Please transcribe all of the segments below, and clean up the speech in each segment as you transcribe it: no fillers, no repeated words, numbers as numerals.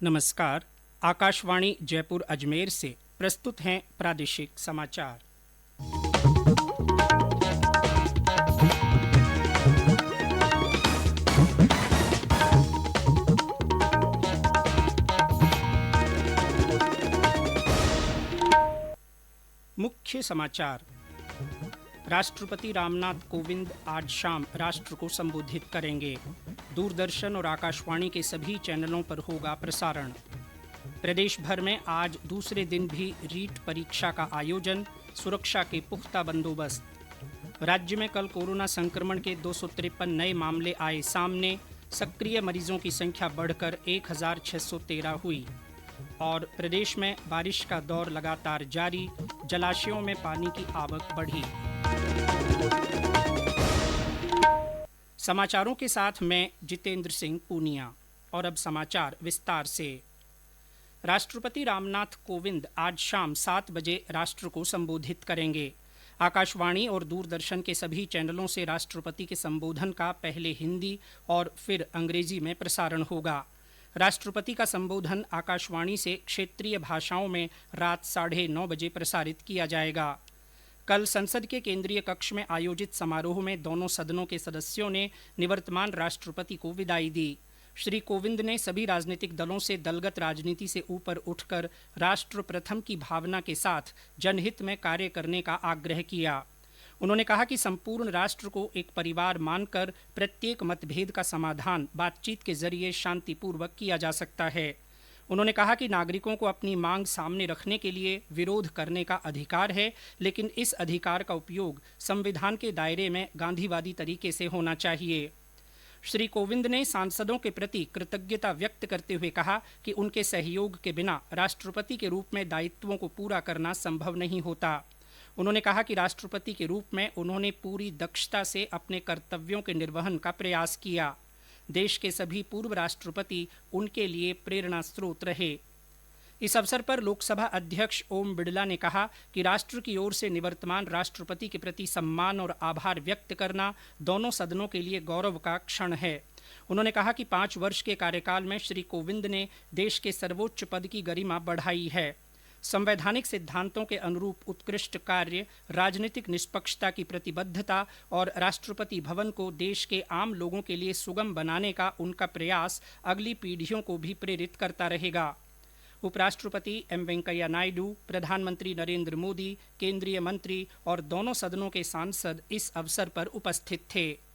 नमस्कार। आकाशवाणी जयपुर अजमेर से प्रस्तुत हैं प्रादेशिक समाचार। मुख्य समाचार। राष्ट्रपति रामनाथ कोविंद आज शाम राष्ट्र को संबोधित करेंगे। दूरदर्शन और आकाशवाणी के सभी चैनलों पर होगा प्रसारण। प्रदेश भर में आज दूसरे दिन भी रीट परीक्षा का आयोजन, सुरक्षा के पुख्ता बंदोबस्त। राज्य में कल कोरोना संक्रमण के 253 नए मामले आए सामने, सक्रिय मरीजों की संख्या बढ़कर 1613 हुई। और प्रदेश में बारिश का दौर लगातार जारी, जलाशयों में पानी की आवक बढ़ी। समाचारों के साथ मैं जितेंद्र सिंह पूनिया। और अब समाचार विस्तार से। राष्ट्रपति रामनाथ कोविंद आज शाम 7 बजे राष्ट्र को संबोधित करेंगे। आकाशवाणी और दूरदर्शन के सभी चैनलों से राष्ट्रपति के संबोधन का पहले हिंदी और फिर अंग्रेजी में प्रसारण होगा। राष्ट्रपति का संबोधन आकाशवाणी से क्षेत्रीय भाषाओं में रात 9:30 बजे प्रसारित किया जाएगा। कल संसद के केंद्रीय कक्ष में आयोजित समारोह में दोनों सदनों के सदस्यों ने निवर्तमान राष्ट्रपति को विदाई दी। श्री कोविंद ने सभी राजनीतिक दलों से दलगत राजनीति से ऊपर उठकर राष्ट्र प्रथम की भावना के साथ जनहित में कार्य करने का आग्रह किया। उन्होंने कहा कि संपूर्ण राष्ट्र को एक परिवार मानकर प्रत्येक मतभेद का समाधान बातचीत के जरिए शांतिपूर्वक किया जा सकता है। उन्होंने कहा कि नागरिकों को अपनी मांग सामने रखने के लिए विरोध करने का अधिकार है, लेकिन इस अधिकार का उपयोग संविधान के दायरे में गांधीवादी तरीके से होना चाहिए। श्री कोविंद ने सांसदों के प्रति कृतज्ञता व्यक्त करते हुए कहा कि उनके सहयोग के बिना राष्ट्रपति के रूप में दायित्वों को पूरा करना संभव नहीं होता। उन्होंने कहा कि राष्ट्रपति के रूप में उन्होंने पूरी दक्षता से अपने कर्तव्यों के निर्वहन का प्रयास किया। देश के सभी पूर्व राष्ट्रपति उनके लिए प्रेरणा स्रोत रहे। इस अवसर पर लोकसभा अध्यक्ष ओम बिड़ला ने कहा कि राष्ट्र की ओर से निवर्तमान राष्ट्रपति के प्रति सम्मान और आभार व्यक्त करना दोनों सदनों के लिए गौरव का क्षण है। उन्होंने कहा कि 5 वर्ष के कार्यकाल में श्री कोविंद ने देश के सर्वोच्च पद की गरिमा बढ़ाई है। संवैधानिक सिद्धांतों के अनुरूप उत्कृष्ट कार्य, राजनीतिक निष्पक्षता की प्रतिबद्धता और राष्ट्रपति भवन को देश के आम लोगों के लिए सुगम बनाने का उनका प्रयास अगली पीढ़ियों को भी प्रेरित करता रहेगा। उपराष्ट्रपति एम वेंकैया नायडू, प्रधानमंत्री नरेंद्र मोदी, केंद्रीय मंत्री और दोनों सदनों के सांसद इस अवसर पर उपस्थित थे।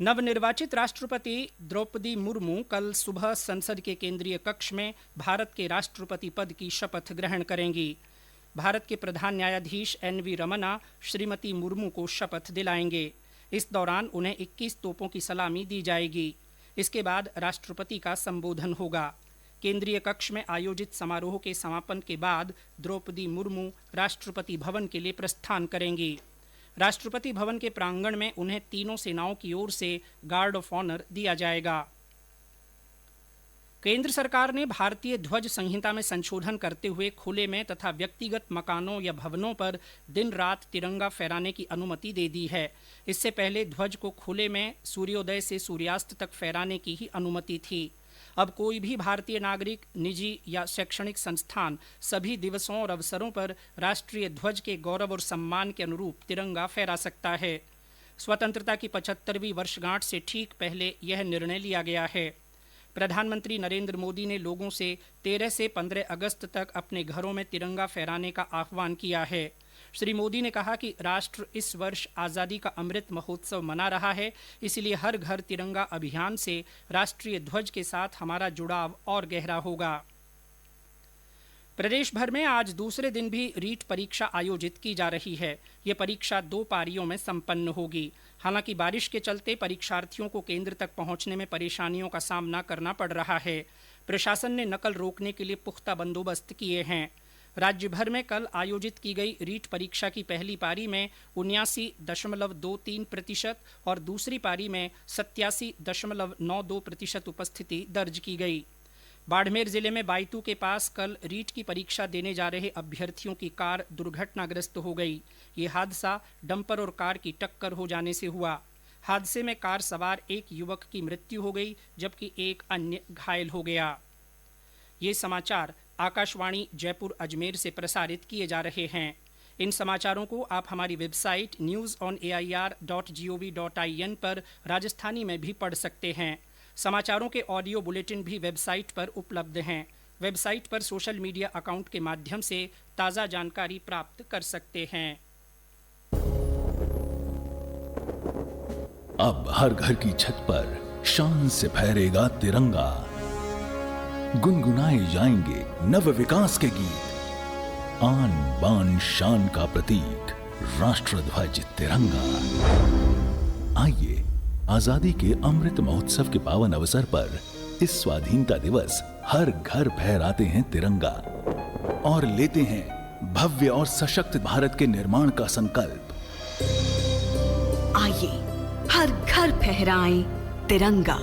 नवनिर्वाचित राष्ट्रपति द्रौपदी मुर्मू कल सुबह संसद के केंद्रीय कक्ष में भारत के राष्ट्रपति पद की शपथ ग्रहण करेंगी। भारत के प्रधान न्यायाधीश एन.वी. रमन्ना श्रीमती मुर्मू को शपथ दिलाएंगे। इस दौरान उन्हें 21 तोपों की सलामी दी जाएगी। इसके बाद राष्ट्रपति का संबोधन होगा। केंद्रीय कक्ष में आयोजित समारोह के समापन के बाद द्रौपदी मुर्मू राष्ट्रपति भवन के लिए प्रस्थान करेंगी। राष्ट्रपति भवन के प्रांगण में उन्हें तीनों सेनाओं की ओर से गार्ड ऑफ ऑनर दिया जाएगा। केंद्र सरकार ने भारतीय ध्वज संहिता में संशोधन करते हुए खुले में तथा व्यक्तिगत मकानों या भवनों पर दिन रात तिरंगा फहराने की अनुमति दे दी है। इससे पहले ध्वज को खुले में सूर्योदय से सूर्यास्त तक फहराने की ही अनुमति थी। अब कोई भी भारतीय नागरिक, निजी या शैक्षणिक संस्थान सभी दिवसों और अवसरों पर राष्ट्रीय ध्वज के गौरव और सम्मान के अनुरूप तिरंगा फहरा सकता है। स्वतंत्रता की 75वीं वर्षगांठ से ठीक पहले यह निर्णय लिया गया है। प्रधानमंत्री नरेंद्र मोदी ने लोगों से 13 से 15 अगस्त तक अपने घरों में तिरंगा फहराने का आह्वान किया है। श्री मोदी ने कहा कि राष्ट्र इस वर्ष आज़ादी का अमृत महोत्सव मना रहा है, इसलिए हर घर तिरंगा अभियान से राष्ट्रीय ध्वज के साथ हमारा जुड़ाव और गहरा होगा। प्रदेश भर में आज दूसरे दिन भी रीट परीक्षा आयोजित की जा रही है। ये परीक्षा 2 पारियों में संपन्न होगी। हालांकि बारिश के चलते परीक्षार्थियों को केंद्र तक पहुंचने में परेशानियों का सामना करना पड़ रहा है। प्रशासन ने नकल रोकने के लिए पुख्ता बंदोबस्त किए हैं। राज्य भर में कल आयोजित की गई रीट परीक्षा की पहली पारी में 79.23% और दूसरी पारी में 87.92% उपस्थिति दर्ज की गई। बाड़मेर जिले में बायतू के पास कल रीट की परीक्षा देने जा रहे अभ्यर्थियों की कार दुर्घटनाग्रस्त हो गई। ये हादसा डंपर और कार की टक्कर हो जाने से हुआ। हादसे में कार सवार एक युवक की मृत्यु हो गई जबकि एक अन्य घायल हो गया। ये समाचार आकाशवाणी जयपुर अजमेर से प्रसारित किए जा रहे हैं। इन समाचारों को आप हमारी वेबसाइट news.on.air.gov.in पर राजस्थानी में भी पढ़ सकते हैं। समाचारों के ऑडियो बुलेटिन भी वेबसाइट पर उपलब्ध हैं। वेबसाइट पर सोशल मीडिया अकाउंट के माध्यम से ताज़ा जानकारी प्राप्त कर सकते हैं। अब हर घर की छत पर शान से फहरेगा तिरंगा, गुनगुनाए जाएंगे नव विकास के गीत, आन बान शान का प्रतीक राष्ट्रध्वज तिरंगा। आइए आजादी के अमृत महोत्सव के पावन अवसर पर इस स्वाधीनता दिवस हर घर फहराते हैं तिरंगा और लेते हैं भव्य और सशक्त भारत के निर्माण का संकल्प। आइए हर घर फहराएं तिरंगा।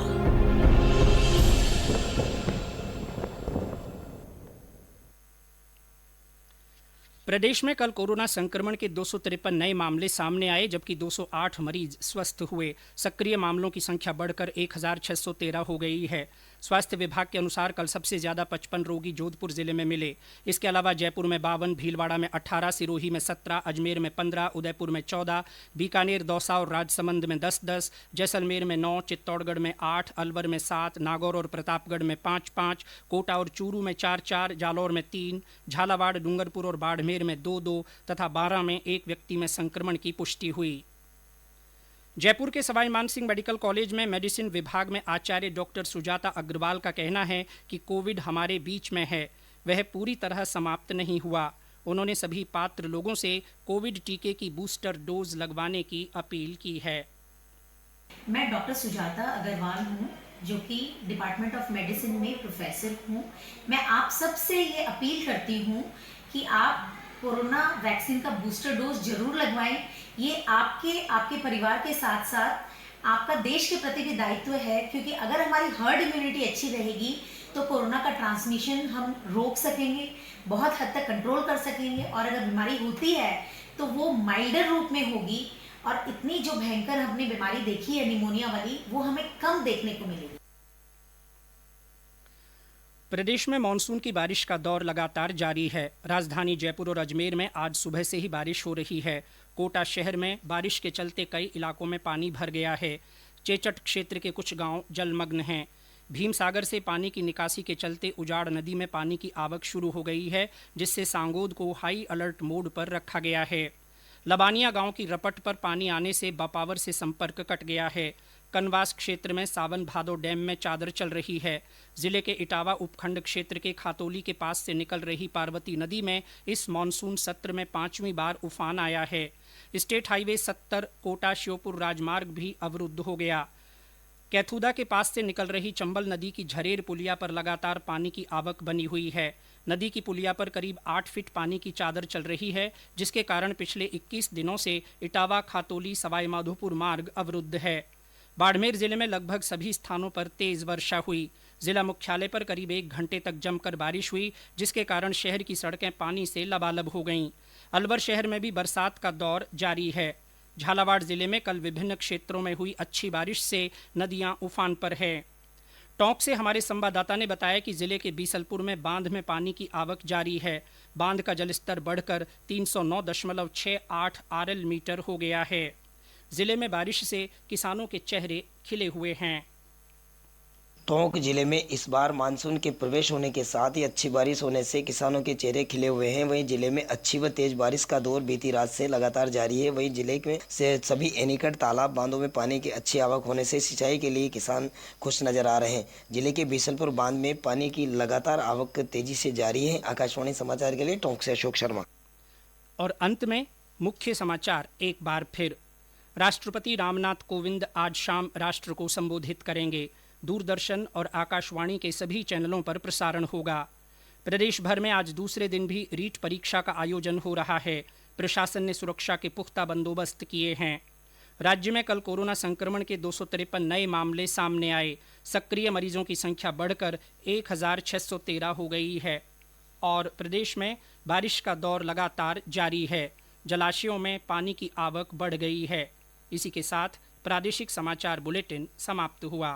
प्रदेश में कल कोरोना संक्रमण के 253 नए मामले सामने आए जबकि 208 मरीज स्वस्थ हुए। सक्रिय मामलों की संख्या बढ़कर 1613 हो गई है। स्वास्थ्य विभाग के अनुसार कल सबसे ज्यादा 55 रोगी जोधपुर जिले में मिले। इसके अलावा जयपुर में 52, भीलवाड़ा में 18, सिरोही में 17, अजमेर में 15, उदयपुर में 14, बीकानेर, दौसा और राजसमंद में 10-10, जैसलमेर में 9, चित्तौड़गढ़ में 8, अलवर में 7, नागौर और प्रतापगढ़ में 5-5, कोटा और चूरू में 4-4, जालौर में 3, झालावाड़, डूंगरपुर और बाड़मेर में 2-2 तथा बारां में एक व्यक्ति में संक्रमण की पुष्टि हुई। जयपुर के सवाई मानसिंह मेडिकल कॉलेज में मेडिसिन विभाग में आचार्य डॉक्टर सुजाता अग्रवाल का कहना है कि कोविड हमारे बीच में है, वह पूरी तरह समाप्त नहीं हुआ। उन्होंने सभी पात्र लोगों से कोविड टीके की बूस्टर डोज लगवाने की अपील की है। मैं डॉक्टर सुजाता अग्रवाल हूँ जो कि डिपार्टमेंट ऑफ मेडिसिन में प्रोफेसर हूँ। मैं आप सबसे ये अपील करती हूँ कि आप कोरोना वैक्सीन का बूस्टर डोज जरूर लगवाएं। ये आपके परिवार के साथ साथ आपका देश के प्रति भी दायित्व है, क्योंकि अगर हमारी हर्ड इम्यूनिटी अच्छी रहेगी तो कोरोना का ट्रांसमिशन हम रोक सकेंगे, बहुत हद तक कंट्रोल कर सकेंगे और अगर बीमारी होती है तो वो माइल्डर रूप में होगी और इतनी जो भयंकर हमने बीमारी देखी है निमोनिया वाली, वो हमें कम देखने को मिलेगी। प्रदेश में मानसून की बारिश का दौर लगातार जारी है। राजधानी जयपुर और अजमेर में आज सुबह से ही बारिश हो रही है। कोटा शहर में बारिश के चलते कई इलाकों में पानी भर गया है। चेचट क्षेत्र के कुछ गांव जलमग्न हैं। भीमसागर से पानी की निकासी के चलते उजाड़ नदी में पानी की आवक शुरू हो गई है, जिससे सांगोद को हाई अलर्ट मोड पर रखा गया है। लबानिया गांव की रपट पर पानी आने से बपावर से संपर्क कट गया है। कनवास क्षेत्र में सावन भादो डैम में चादर चल रही है। जिले के इटावा उपखंड क्षेत्र के खातोली के पास से निकल रही पार्वती नदी में इस मानसून सत्र में 5वीं बार उफान आया है। स्टेट हाईवे 70 कोटा श्योपुर राजमार्ग भी अवरुद्ध हो गया। कैथूदा के पास से निकल रही चंबल नदी की झरेर पुलिया पर लगातार पानी की आवक बनी हुई है। नदी की पुलिया पर करीब 8 फीट पानी की चादर चल रही है, जिसके कारण पिछले 21 दिनों से इटावा खातोली सवाई माधोपुर मार्ग अवरुद्ध है। बाड़मेर जिले में लगभग सभी स्थानों पर तेज वर्षा हुई। जिला मुख्यालय पर करीब 1 घंटे तक जमकर बारिश हुई, जिसके कारण शहर की सड़कें पानी से लबालब हो गईं। अलवर शहर में भी बरसात का दौर जारी है। झालावाड़ जिले में कल विभिन्न क्षेत्रों में हुई अच्छी बारिश से नदियां उफान पर है। टोंक से हमारे संवाददाता ने बताया कि जिले के बीसलपुर में बांध में पानी की आवक जारी है। बांध का जलस्तर बढ़कर 309.68 आरएल मीटर हो गया है। जिले में बारिश से किसानों के चेहरे खिले हुए हैं। टोंक जिले में इस बार मानसून के प्रवेश होने के साथ ही अच्छी बारिश होने से किसानों के चेहरे खिले हुए हैं। वहीं जिले में अच्छी व तेज बारिश का दौर बीती रात से लगातार जारी है। वहीं जिले में से सभी एनीकट तालाब बांधों में पानी की अच्छी आवक होने से सिंचाई के लिए किसान खुश नजर आ रहे हैं। जिले के बीसलपुर बांध में पानी की लगातार आवक तेजी से जारी है। आकाशवाणी समाचार के लिए टोंक से अशोक शर्मा। और अंत में मुख्य समाचार एक बार फिर। राष्ट्रपति रामनाथ कोविंद आज शाम राष्ट्र को संबोधित करेंगे। दूरदर्शन और आकाशवाणी के सभी चैनलों पर प्रसारण होगा। प्रदेश भर में आज दूसरे दिन भी रीट परीक्षा का आयोजन हो रहा है। प्रशासन ने सुरक्षा के पुख्ता बंदोबस्त किए हैं। राज्य में कल कोरोना संक्रमण के 253 नए मामले सामने आए। सक्रिय मरीजों की संख्या बढ़कर 1613 हो गई है। और प्रदेश में बारिश का दौर लगातार जारी है। जलाशयों में पानी की आवक बढ़ गई है। इसी के साथ प्रादेशिक समाचार बुलेटिन समाप्त हुआ।